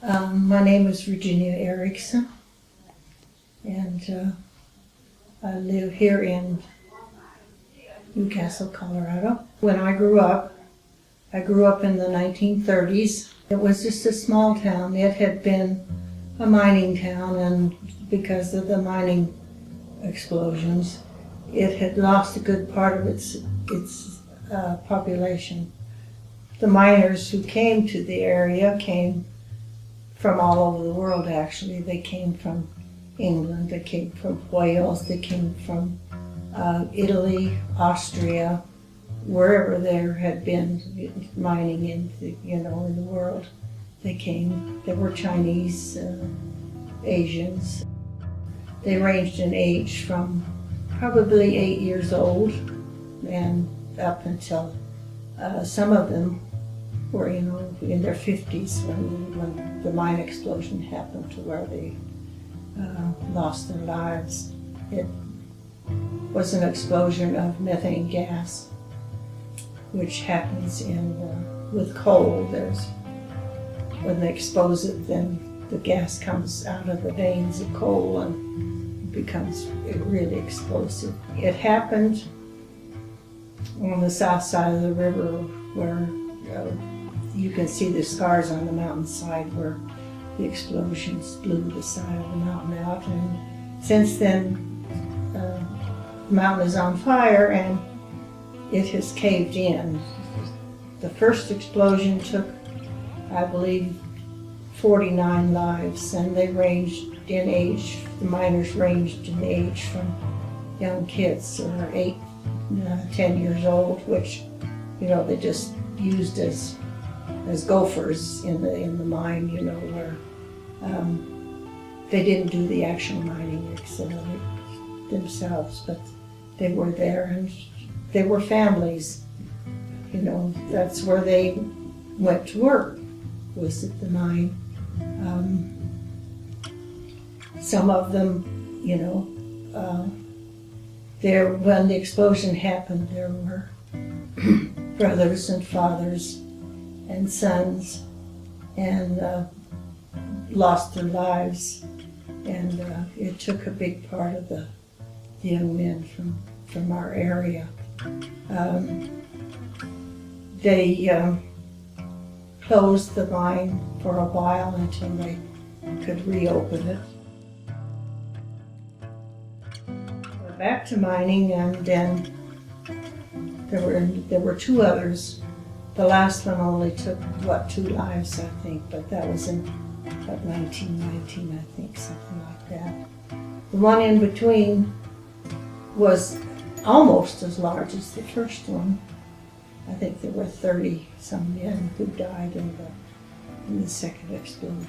My name is Virginia Erickson, and I live here in Newcastle, Colorado. When I grew up in the 1930s. It was just a small town. It had been a mining town, and because of the mining explosions, it had lost a good part of its population. The miners who came to the area came from all over the world, actually. They came from England, they came from Wales, they came from Italy, Austria, wherever there had been mining in the world. They came. There were Chinese, Asians. They ranged in age from probably 8 years old and up until some of them were in their 50s when the mine explosion happened, to where they lost their lives. It was an explosion of methane gas, which happens with coal. When they expose it, then the gas comes out of the veins of coal and becomes really explosive. It happened on the south side of the river, where you can see the scars on the mountainside where the explosions blew the side of the mountain out. And since then, the mountain is on fire and it has caved in. The first explosion took, I believe, 49 lives, and they ranged in age. The miners ranged in age from young kids, or 8, 10 years old, which they just used as gophers in the mine. Where they didn't do the actual mining themselves, but they were there, and they were families. That's where they went to work, was at the mine. Some of them, when the explosion happened, there were brothers and fathers and sons, and lost their lives. And it took a big part of the young men from our area. They closed the mine for a while until they could reopen it. We're back to mining, and then there were 2 others. The last one only took 2 lives, I think, but that was in 1919, I think, something like that. The one in between was almost as large as the first one. I think there were 30 some men who died in the second explosion.